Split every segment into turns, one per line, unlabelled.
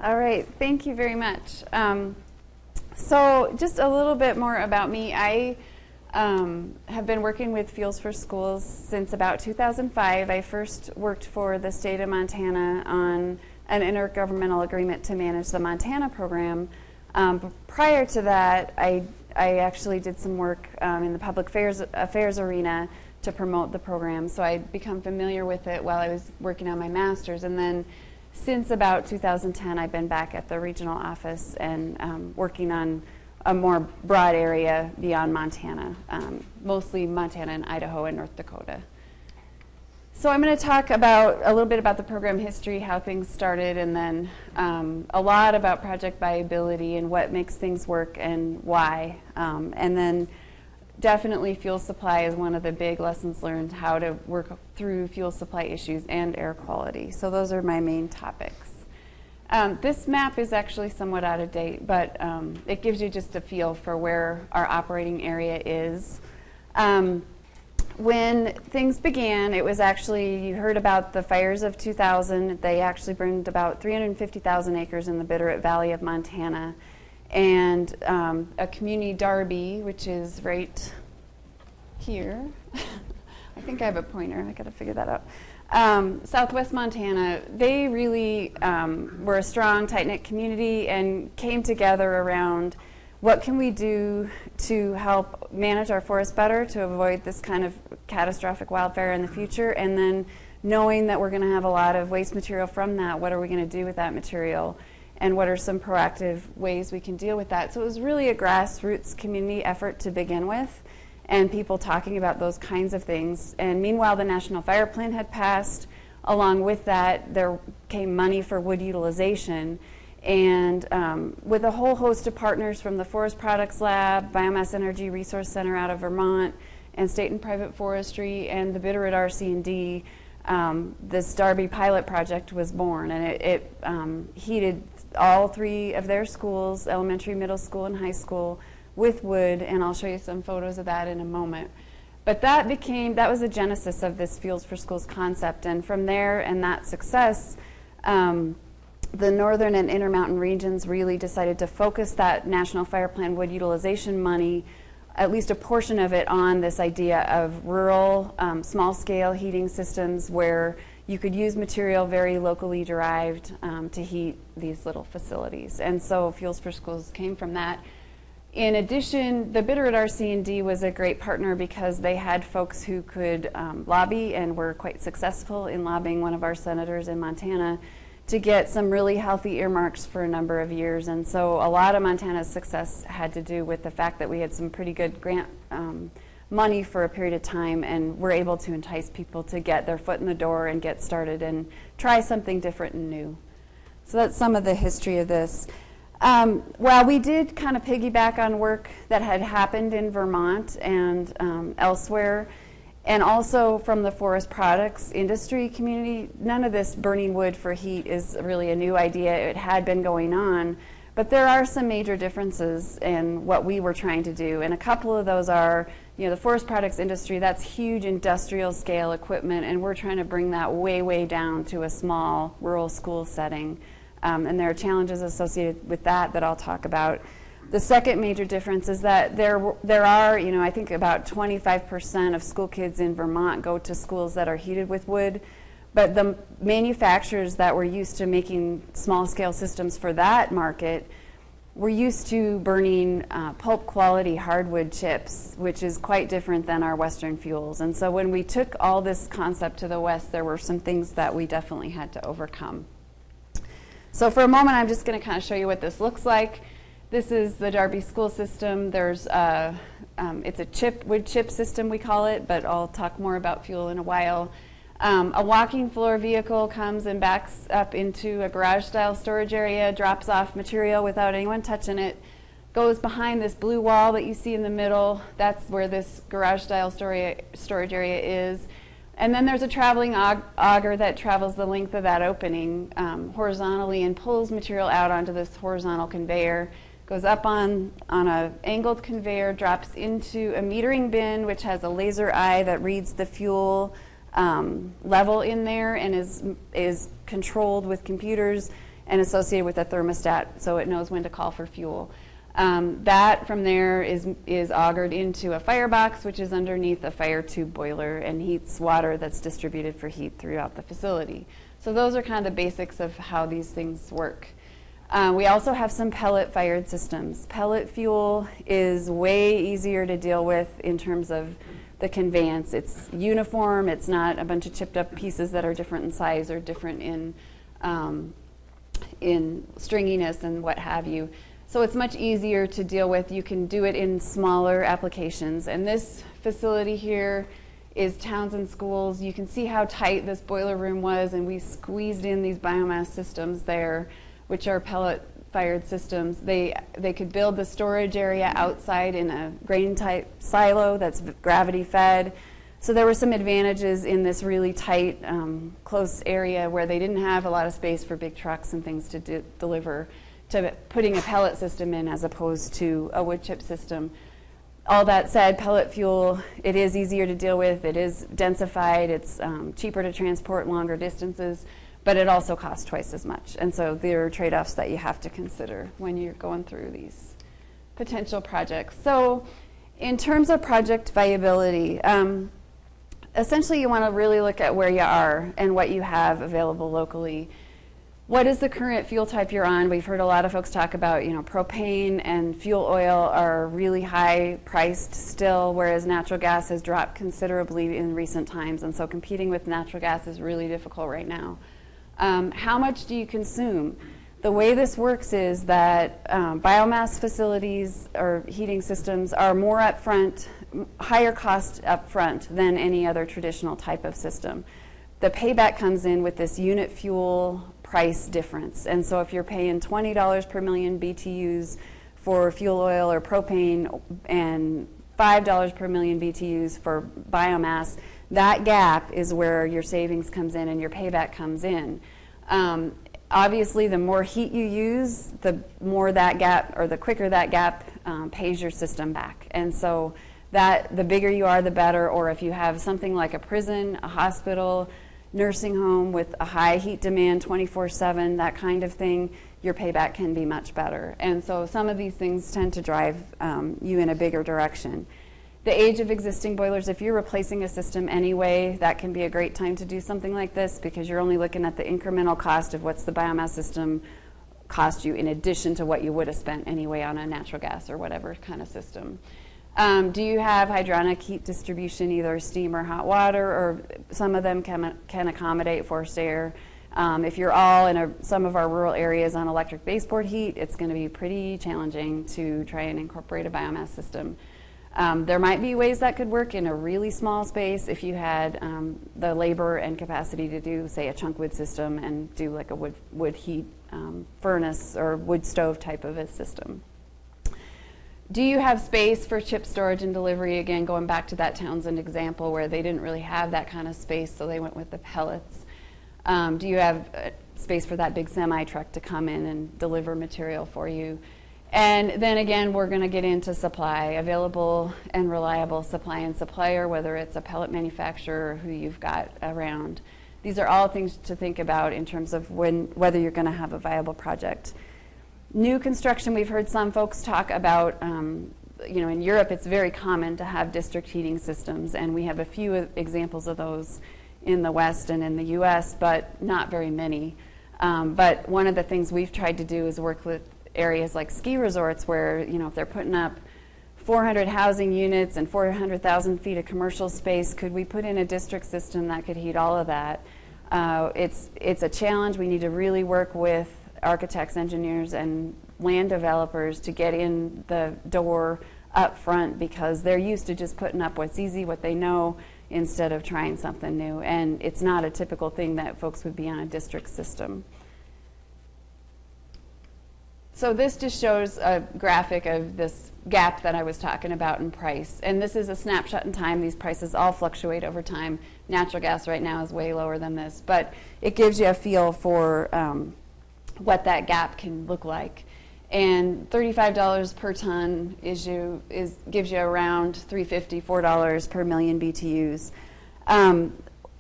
All right, thank you very much. So just a little bit more about me. I have been working with Fuels for Schools since about 2005. I first worked for the state of Montana on an intergovernmental agreement to manage the Montana program. But prior to that, I actually did some work in the public affairs arena to promote the program. So I'd become familiar with it while I was working on my master's. And then since about 2010, I've been back at the regional office and working on a more broad area beyond Montana, mostly Montana and Idaho and North Dakota. So I'm going to talk about a little bit about the program history, how things started, and then a lot about project viability and what makes things work and why. And then definitely fuel supply is one of the big lessons learned, how to work through fuel supply issues and air quality. So those are my main topics. This map is actually somewhat out of date, but it gives you just a feel for where our operating area is. When things began, it was actually, you heard about the fires of 2000. They actually burned about 350,000 acres in the Bitterroot Valley of Montana. And a community, Darby, which is right here. I think I have a pointer. I got to figure that out. Southwest Montana, they really were a strong, tight-knit community and came together around what can we do to help manage our forests better to avoid this kind of catastrophic wildfire in the future, and then knowing that we're going to have a lot of waste material from that, what are we going to do with that material? And what are some proactive ways we can deal with that? So it was really a grassroots community effort to begin with, and people talking about those kinds of things. And meanwhile, the National Fire Plan had passed. Along with that, there came money for wood utilization. And with a whole host of partners from the Forest Products Lab, Biomass Energy Resource Center out of Vermont, and state and private forestry, and the Bitterroot RC&D, this Darby pilot project was born. And it heated all three of their schools, elementary, middle school, and high school, with wood, and I'll show you some photos of that in a moment. But that was the genesis of this Fuels for Schools concept, and from there and that success, the northern and intermountain regions really decided to focus that National Fire Plan wood utilization money, at least a portion of it, on this idea of rural, small-scale heating systems where you could use material very locally derived to heat these little facilities. And so Fuels for Schools came from that. In addition, the Bitterroot RC&D was a great partner because they had folks who could lobby, and were quite successful in lobbying one of our senators in Montana to get some really healthy earmarks for a number of years. And so a lot of Montana's success had to do with the fact that we had some pretty good grant money for a period of time, and were able to entice people to get their foot in the door and get started and try something different and new. So that's some of the history of this. Well, we did kind of piggyback on work that had happened in Vermont and elsewhere, and also from the forest products industry community. None of this burning wood for heat is really a new idea. It had been going on, but there are some major differences in what we were trying to do, and a couple of those are, the forest products industry, that's huge industrial scale equipment, and we're trying to bring that way, way down to a small rural school setting. And there are challenges associated with that I'll talk about. The second major difference is that there are, I think about 25% of school kids in Vermont go to schools that are heated with wood, but the manufacturers that were used to making small-scale systems for that market were used to burning pulp quality hardwood chips, which is quite different than our Western fuels. And so when we took all this concept to the West, there were some things that we definitely had to overcome. So for a moment, I'm just going to kind of show you what this looks like. This is the Darby school system. There's it's a wood chip system, we call it, but I'll talk more about fuel in a while. A walking floor vehicle comes and backs up into a garage-style storage area, drops off material without anyone touching it, goes behind this blue wall that you see in the middle. That's where this garage-style storage area is. And then there's a traveling auger that travels the length of that opening horizontally and pulls material out onto this horizontal conveyor, goes up on an angled conveyor, drops into a metering bin, which has a laser eye that reads the fuel level in there and is controlled with computers. and associated with a thermostat so it knows when to call for fuel. That from there is augured into a firebox, which is underneath a fire tube boiler and heats water that's distributed for heat throughout the facility. So those are kind of the basics of how these things work. We also have some pellet-fired systems. Pellet fuel is way easier to deal with in terms of the conveyance. It's uniform. It's not a bunch of chipped up pieces that are different in size or different in stringiness and what have you. So it's much easier to deal with. You can do it in smaller applications. And this facility here is Townsend Schools. You can see how tight this boiler room was, and we squeezed in these biomass systems there, which are pellet-fired systems. They could build the storage area outside in a grain-type silo that's gravity-fed. So there were some advantages in this really tight, close area where they didn't have a lot of space for big trucks and things to deliver, to putting a pellet system in as opposed to a wood chip system. All that said, pellet fuel, it is easier to deal with. It is densified. It's cheaper to transport longer distances, but it also costs twice as much. And so there are trade-offs that you have to consider when you're going through these potential projects. So in terms of project viability, essentially you want to really look at where you are and what you have available locally. What is the current fuel type you're on? We've heard a lot of folks talk about, propane and fuel oil are really high priced still, whereas natural gas has dropped considerably in recent times. And so competing with natural gas is really difficult right now. How much do you consume? The way this works is that biomass facilities or heating systems are more upfront, higher cost upfront than any other traditional type of system. The payback comes in with this unit fuel price difference. And so if you're paying $20 per million BTUs for fuel oil or propane and $5 per million BTUs for biomass, that gap is where your savings comes in and your payback comes in. Obviously, the more heat you use, the more that gap, or the quicker that gap pays your system back. And so that the bigger you are, the better. Or if you have something like a prison, a hospital, nursing home with a high heat demand 24/7, that kind of thing, your payback can be much better. And so some of these things tend to drive you in a bigger direction. The age of existing boilers, if you're replacing a system anyway, that can be a great time to do something like this because you're only looking at the incremental cost of what's the biomass system cost you in addition to what you would have spent anyway on a natural gas or whatever kind of system. Do you have hydronic heat distribution, either steam or hot water, or some of them can accommodate forced air? If you're all in some of our rural areas on electric baseboard heat, it's going to be pretty challenging to try and incorporate a biomass system. There might be ways that could work in a really small space if you had the labor and capacity to do, say, a chunk wood system and do like a wood heat furnace or wood stove type of a system. Do you have space for chip storage and delivery? Again, going back to that Townsend example where they didn't really have that kind of space, so they went with the pellets. Do you have space for that big semi-truck to come in and deliver material for you? And then again, we're going to get into supply, available and reliable supply and supplier, whether it's a pellet manufacturer or who you've got around. These are all things to think about in terms of whether you're going to have a viable project. New construction, we've heard some folks talk about, in Europe it's very common to have district heating systems, and we have a few examples of those in the West and in the US, but not very many. But one of the things we've tried to do is work with areas like ski resorts where, if they're putting up 400 housing units and 400,000 feet of commercial space, could we put in a district system that could heat all of that? It's a challenge. We need to really work with architects, engineers, and land developers to get in the door up front because they're used to just putting up what's easy, what they know, instead of trying something new. And it's not a typical thing that folks would be on a district system. So this just shows a graphic of this gap that I was talking about in price. And this is a snapshot in time. These prices all fluctuate over time. Natural gas right now is way lower than this. But it gives you a feel for what that gap can look like. And $35 per ton gives you around $3.50, $4 per million BTUs.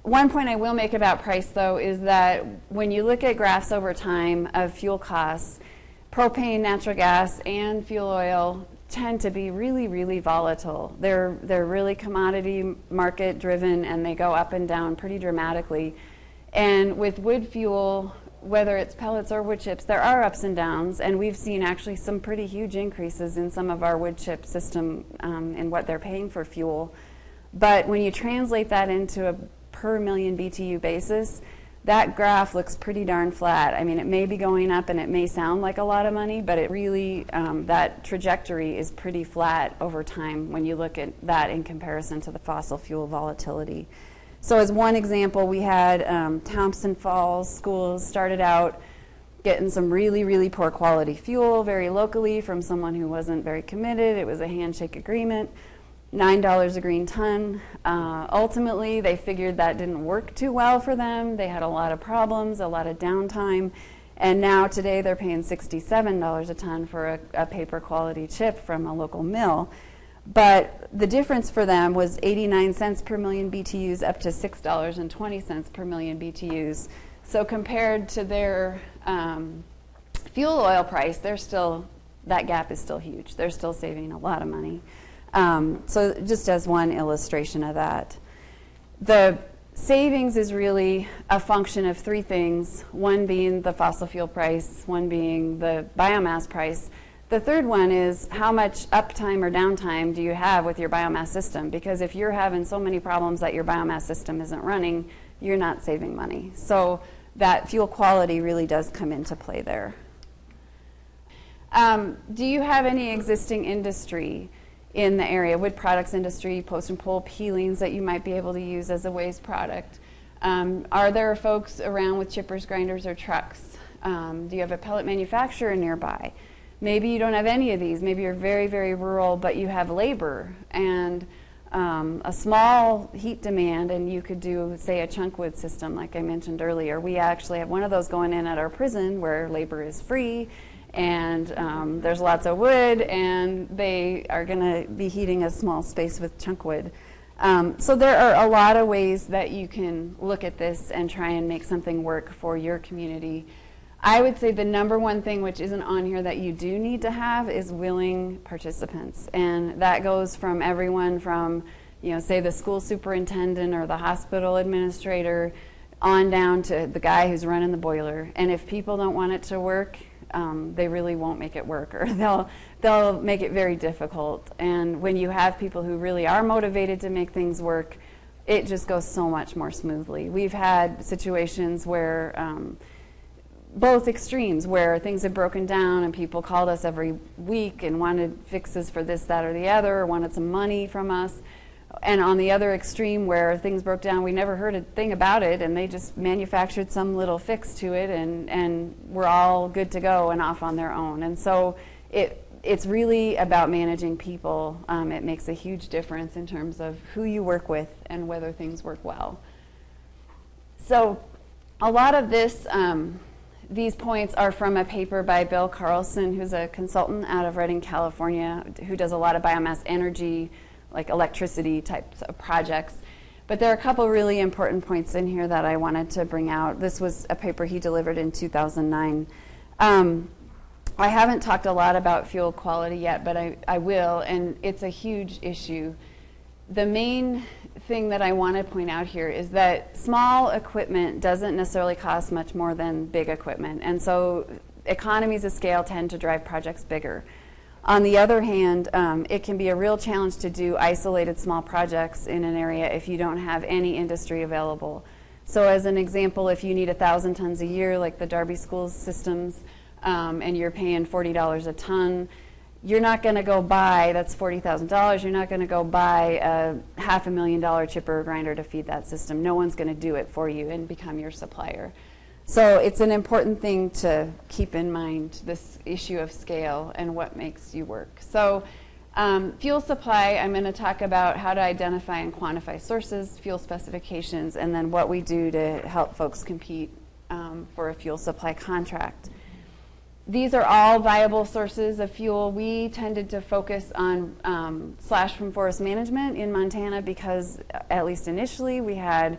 One point I will make about price, though, is that when you look at graphs over time of fuel costs, propane, natural gas, and fuel oil tend to be really, really volatile. They're really commodity market driven, and they go up and down pretty dramatically. And with wood fuel, whether it's pellets or wood chips, there are ups and downs, and we've seen actually some pretty huge increases in some of our wood chip system in what they're paying for fuel. But when you translate that into a per million BTU basis, that graph looks pretty darn flat. I mean, it may be going up and it may sound like a lot of money, but it really, that trajectory is pretty flat over time when you look at that in comparison to the fossil fuel volatility. So as one example, we had Thompson Falls Schools started out getting some really, really poor quality fuel very locally from someone who wasn't very committed. It was a handshake agreement. $9 a green ton. Ultimately, they figured that didn't work too well for them. They had a lot of problems, a lot of downtime, and now today they're paying $67 a ton for a paper quality chip from a local mill. But the difference for them was 89 cents per million BTUs up to $6.20 per million BTUs. So compared to their fuel oil price, that gap is still huge. They're still saving a lot of money. So just as one illustration of that. The savings is really a function of three things, one being the fossil fuel price, one being the biomass price. The third one is how much uptime or downtime do you have with your biomass system? Because if you're having so many problems that your biomass system isn't running, you're not saving money. So that fuel quality really does come into play there. Do you have any existing industry in the area, wood products industry, post and pole peelings that you might be able to use as a waste product? Are there folks around with chippers, grinders, or trucks? Do you have a pellet manufacturer nearby? Maybe you don't have any of these. Maybe you're very, very rural, but you have labor and a small heat demand, and you could do, say, a chunk wood system like I mentioned earlier. We actually have one of those going in at our prison where labor is free, and there's lots of wood, and they are going to be heating a small space with chunk wood. So there are a lot of ways that you can look at this and try and make something work for your community. I would say the number one thing, which isn't on here, that you do need to have is willing participants. And that goes from everyone from, say the school superintendent or the hospital administrator on down to the guy who's running the boiler. And if people don't want it to work, they really won't make it work, or they'll make it very difficult. And when you have people who really are motivated to make things work, it just goes so much more smoothly. We've had situations where both extremes, where things have broken down and people called us every week and wanted fixes for this, that, or the other, or wanted some money from us. And on the other extreme, where things broke down, we never heard a thing about it, and they just manufactured some little fix to it, and we're all good to go and off on their own. And so it's really about managing people. It makes a huge difference in terms of who you work with and whether things work well. So a lot of this, these points are from a paper by Bill Carlson, who's a consultant out of Redding, California, who does a lot of biomass energy, like electricity types of projects. But there are a couple really important points in here that I wanted to bring out. This was a paper he delivered in 2009. I haven't talked a lot about fuel quality yet, but I will, and it's a huge issue. The main thing that I want to point out here is that small equipment doesn't necessarily cost much more than big equipment, and so economies of scale tend to drive projects bigger. On the other hand, it can be a real challenge to do isolated small projects in an area if you don't have any industry available. So as an example, if you need 1,000 tons a year, like the Darby Schools systems, and you're paying $40 a ton, you're not going to go buy, that's $40,000, you're not going to go buy a $500,000 chipper or grinder to feed that system. No one's going to do it for you and become your supplier. So it's an important thing to keep in mind, this issue of scale and what makes you work. So fuel supply, I'm going to talk about how to identify and quantify sources, fuel specifications, and then what we do to help folks compete for a fuel supply contract. These are all viable sources of fuel. We tended to focus on slash from forest management in Montana because, at least initially, we had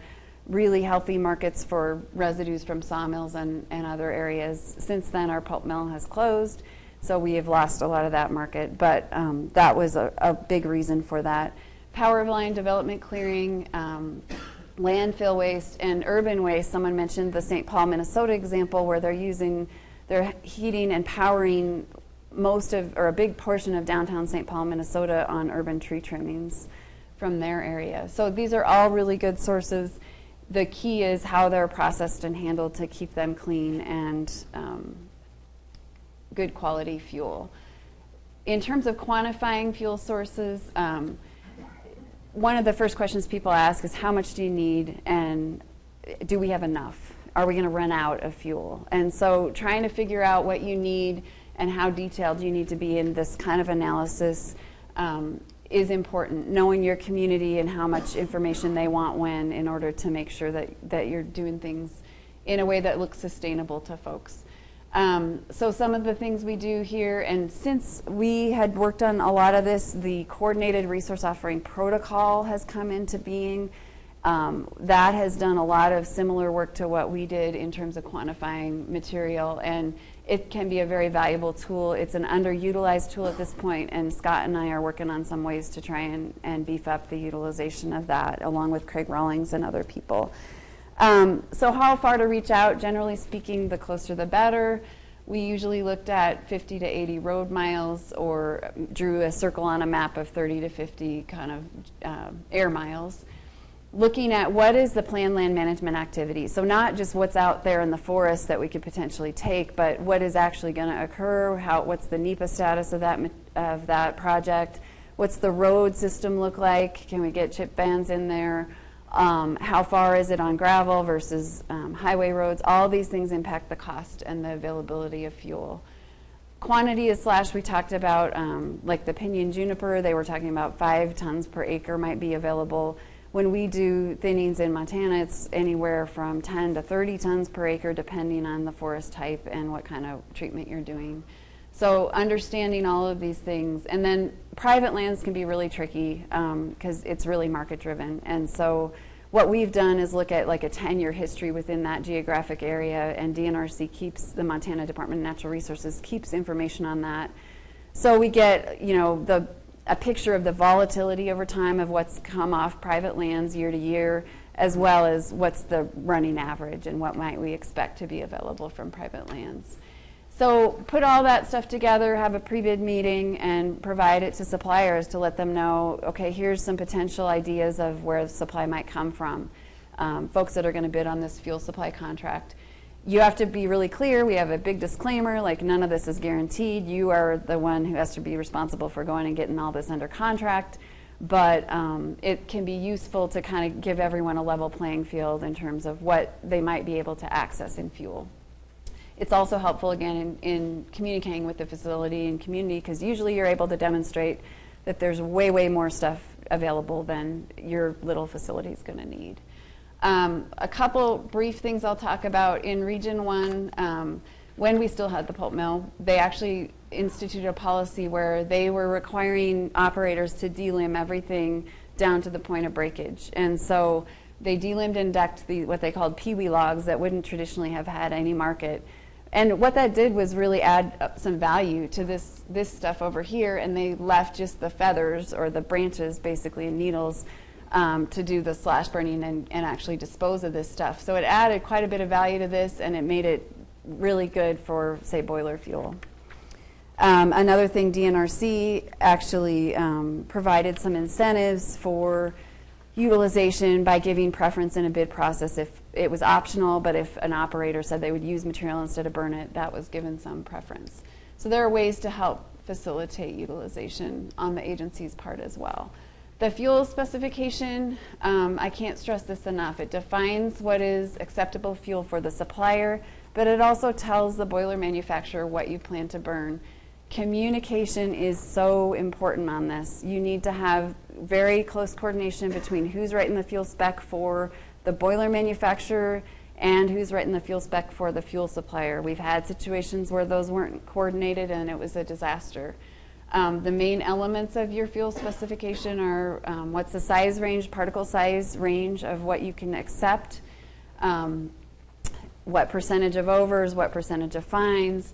really healthy markets for residues from sawmills and other areas. Since then, our pulp mill has closed, so we have lost a lot of that market, but that was a big reason for that. Power line development clearing, landfill waste, and urban waste. Someone mentioned the St. Paul, Minnesota example where they're heating and powering most of, or a big portion of downtown St. Paul, Minnesota on urban tree trimmings from their area. So these are all really good sources. The key is how they're processed and handled to keep them clean and good quality fuel. In terms of quantifying fuel sources, one of the first questions people ask is how much do you need and do we have enough? Are we going to run out of fuel? And so trying to figure out what you need and how detailed you need to be in this kind of analysis is important. Knowing your community and how much information they want when in order to make sure that you're doing things in a way that looks sustainable to folks. So some of the things we do here, and since we had worked on a lot of this, the Coordinated Resource Offering Protocol has come into being. That has done a lot of similar work to what we did in terms of quantifying material, and it can be a very valuable tool. It's an underutilized tool at this point, and Scott and I are working on some ways to try and beef up the utilization of that, along with Craig Rawlings and other people. So how far to reach out? Generally speaking, the closer the better. We usually looked at 50 to 80 road miles, or drew a circle on a map of 30 to 50 kind of air miles. Looking at what is the planned land management activity. So not just what's out there in the forest that we could potentially take, but what is actually going to occur, what's the NEPA status of that project, what's the road system look like, can we get chip bands in there, how far is it on gravel versus highway roads. All these things impact the cost and the availability of fuel. Quantity is slashed. We talked about like the pinyon juniper, they were talking about 5 tons per acre might be available. When we do thinnings in Montana, it's anywhere from 10 to 30 tons per acre, depending on the forest type and what kind of treatment you're doing. So understanding all of these things. And then private lands can be really tricky because it's really market driven. And so what we've done is look at like a 10-year history within that geographic area, and DNRC keeps, the Montana Department of Natural Resources keeps information on that. So we get, you know, a picture of the volatility over time of what's come off private lands year to year, as well as what's the running average and what might we expect to be available from private lands. So put all that stuff together, have a pre-bid meeting, and provide it to suppliers to let them know, okay, here's some potential ideas of where the supply might come from. Folks that are going to bid on this fuel supply contract. You have to be really clear. We have a big disclaimer, like none of this is guaranteed. You are the one who has to be responsible for going and getting all this under contract. But it can be useful to kind of give everyone a level playing field in terms of what they might be able to access in fuel. It's also helpful, again, in communicating with the facility and community, because usually you're able to demonstrate that there's way, way more stuff available than your little facility is going to need. A couple brief things I'll talk about. In Region 1, when we still had the pulp mill, they actually instituted a policy where they were requiring operators to delimb everything down to the point of breakage. And so they delimbed and decked what they called peewee logs that wouldn't traditionally have had any market. And what that did was really add some value to this stuff over here, and they left just the feathers, or the branches basically, and needles, to do the slash burning and actually dispose of this stuff. So it added quite a bit of value to this, and it made it really good for, say, boiler fuel. Another thing, DNRC actually provided some incentives for utilization by giving preference in a bid process. If it was optional, but if an operator said they would use material instead of burn it, that was given some preference. So there are ways to help facilitate utilization on the agency's part as well. The fuel specification, I can't stress this enough. It defines what is acceptable fuel for the supplier, but it also tells the boiler manufacturer what you plan to burn. Communication is so important on this. You need to have very close coordination between who's writing the fuel spec for the boiler manufacturer and who's writing the fuel spec for the fuel supplier. We've had situations where those weren't coordinated and it was a disaster. The main elements of your fuel specification are what's the size range, particle size range of what you can accept, what percentage of overs, what percentage of fines,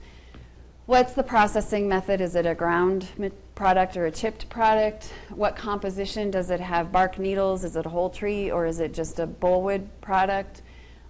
what's the processing method, is it a ground product or a chipped product, what composition, does it have bark needles, is it a whole tree, or is it just a bullwood product,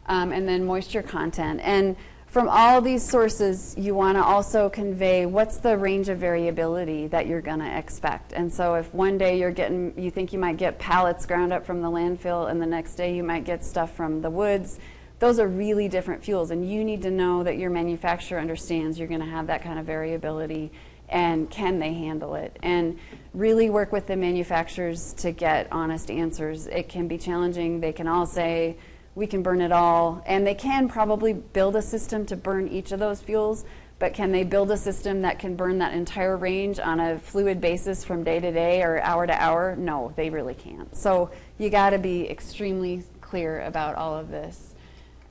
and then moisture content. And from all these sources, you want to also convey what's the range of variability that you're going to expect. And so if one day you think you might get pallets ground up from the landfill, and the next day you might get stuff from the woods, those are really different fuels. And you need to know that your manufacturer understands you're going to have that kind of variability, and can they handle it? And really work with the manufacturers to get honest answers. It can be challenging. They can all say, we can burn it all, and they can probably build a system to burn each of those fuels, but can they build a system that can burn that entire range on a fluid basis from day to day or hour to hour? No, they really can't. So you got to be extremely clear about all of this.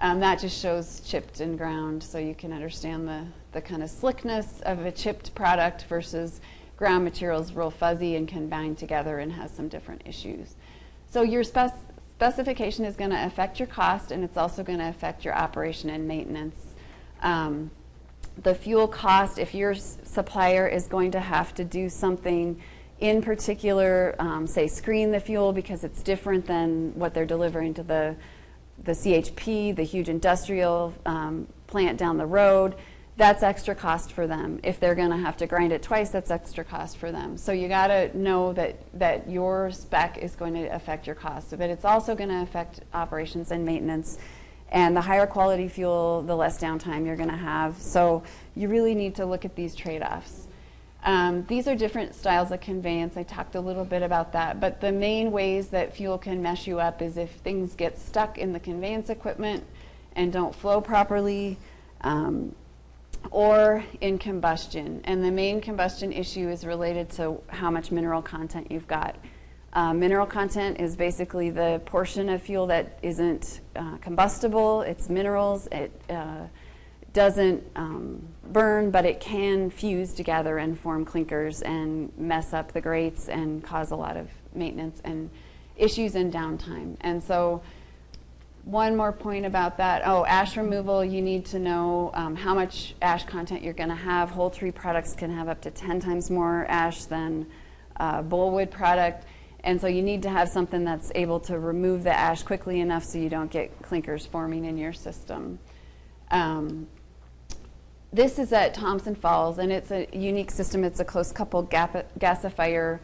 That just shows chipped and ground, so you can understand the kind of slickness of a chipped product versus ground materials, real fuzzy and can bind together and has some different issues. So your specification is going to affect your cost, and it's also going to affect your operation and maintenance. The fuel cost, if your supplier is going to have to do something in particular, say screen the fuel because it's different than what they're delivering to the CHP, the huge industrial plant down the road, that's extra cost for them. If they're going to have to grind it twice, that's extra cost for them. So you got to know that your spec is going to affect your cost, but it's also going to affect operations and maintenance. And the higher quality fuel, the less downtime you're going to have. So you really need to look at these trade-offs. These are different styles of conveyance. I talked a little bit about that. But the main ways that fuel can mess you up is if things get stuck in the conveyance equipment and don't flow properly, or in combustion. And the main combustion issue is related to how much mineral content you've got. Mineral content is basically the portion of fuel that isn't combustible. It's minerals. It doesn't burn, but it can fuse together and form clinkers and mess up the grates and cause a lot of maintenance and issues and downtime. And so one more point about that. Oh, ash removal, you need to know how much ash content you're going to have. Whole tree products can have up to 10 times more ash than bullwood product. And so you need to have something that's able to remove the ash quickly enough so you don't get clinkers forming in your system. This is at Thompson Falls, and it's a unique system. It's a close-coupled gasifier,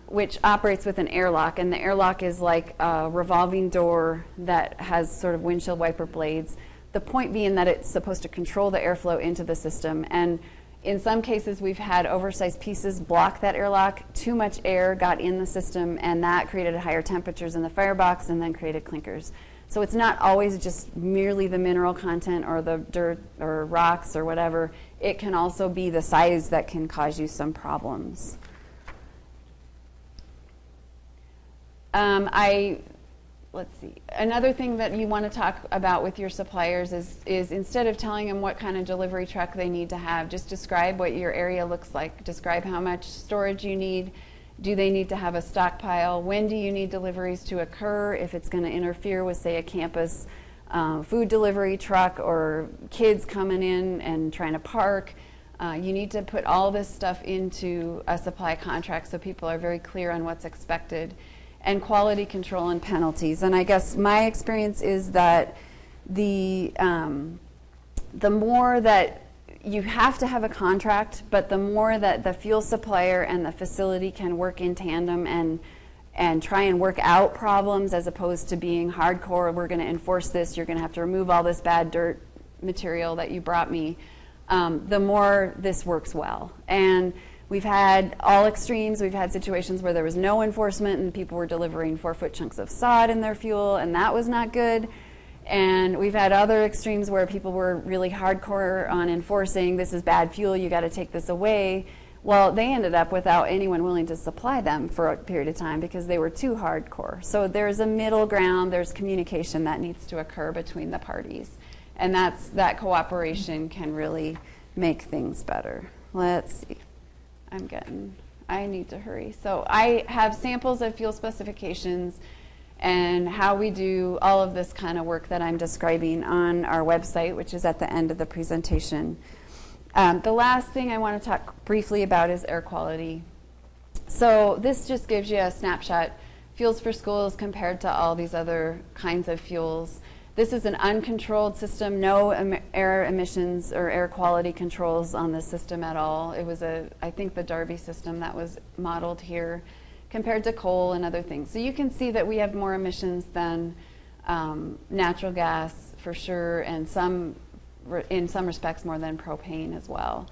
which operates with an airlock. And the airlock is like a revolving door that has sort of windshield wiper blades. The point being that it's supposed to control the airflow into the system. And in some cases, we've had oversized pieces block that airlock. Too much air got in the system, and that created higher temperatures in the firebox and then created clinkers. So it's not always just merely the mineral content or the dirt or rocks or whatever. It can also be the size that can cause you some problems. Let's see. Another thing that you want to talk about with your suppliers is instead of telling them what kind of delivery truck they need to have, just describe what your area looks like. Describe how much storage you need. Do they need to have a stockpile? When do you need deliveries to occur? If it's going to interfere with, say, a campus food delivery truck or kids coming in and trying to park, you need to put all this stuff into a supply contract so people are very clear on what's expected. And quality control and penalties. And I guess my experience is that the more that you have to have a contract, but the more that the fuel supplier and the facility can work in tandem and try and work out problems as opposed to being hardcore, we're going to enforce this, you're going to have to remove all this bad dirt material that you brought me, the more this works well. And we've had all extremes. We've had situations where there was no enforcement and people were delivering 4-foot chunks of sod in their fuel, and that was not good. And we've had other extremes where people were really hardcore on enforcing, this is bad fuel, you got to take this away. Well, they ended up without anyone willing to supply them for a period of time because they were too hardcore. So there's a middle ground, there's communication that needs to occur between the parties. And that cooperation can really make things better. Let's see. I need to hurry. So I have samples of fuel specifications and how we do all of this kind of work that I'm describing on our website, which is at the end of the presentation. The last thing I want to talk briefly about is air quality. So this just gives you a snapshot, fuels for schools compared to all these other kinds of fuels. This is an uncontrolled system, no air emissions or air quality controls on the system at all. It was I think the Darby system that was modeled here compared to coal and other things. So you can see that we have more emissions than natural gas for sure, and in some respects more than propane as well.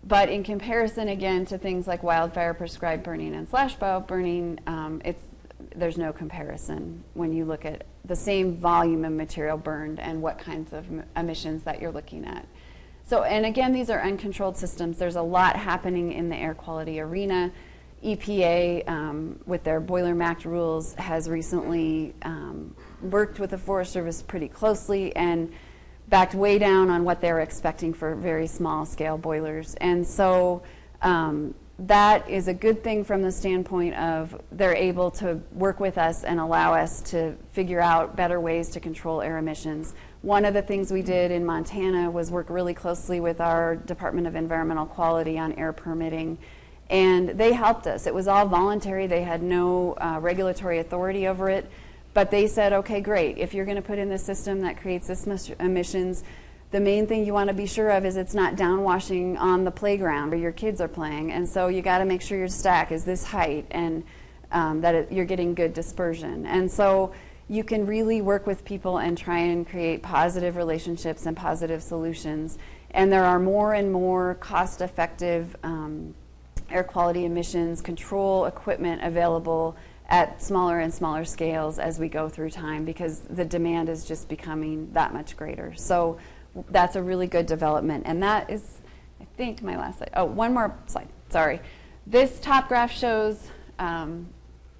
But in comparison, again, to things like wildfire prescribed burning and slash burning, there's no comparison when you look at the same volume of material burned and what kinds of emissions that you're looking at. So, and again, these are uncontrolled systems. There's a lot happening in the air quality arena. EPA, with their Boiler MACT rules, has recently worked with the Forest Service pretty closely and backed way down on what they were expecting for very small scale boilers. And so that is a good thing from the standpoint of they're able to work with us and allow us to figure out better ways to control air emissions. One of the things we did in Montana was work really closely with our Department of Environmental Quality on air permitting, and they helped us. It was all voluntary. They had no regulatory authority over it, but they said, okay, great. If you're going to put in this system that creates this much emissions, the main thing you want to be sure of is it's not downwashing on the playground where your kids are playing. And so you got to make sure your stack is this height and that you're getting good dispersion. And so you can really work with people and try and create positive relationships and positive solutions. And there are more and more cost-effective air quality emissions control equipment available at smaller and smaller scales as we go through time, because the demand is just becoming that much greater. So that's a really good development. And that is, I think, my last slide. Oh, one more slide. Sorry. This top graph shows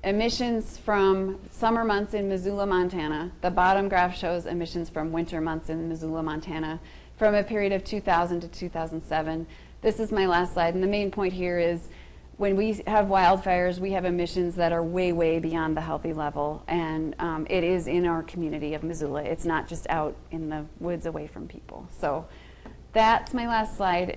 emissions from summer months in Missoula, Montana. The bottom graph shows emissions from winter months in Missoula, Montana, from a period of 2000 to 2007. This is my last slide. And the main point here is when we have wildfires, we have emissions that are way, way beyond the healthy level. And it is in our community of Missoula. It's not just out in the woods away from people. So that's my last slide.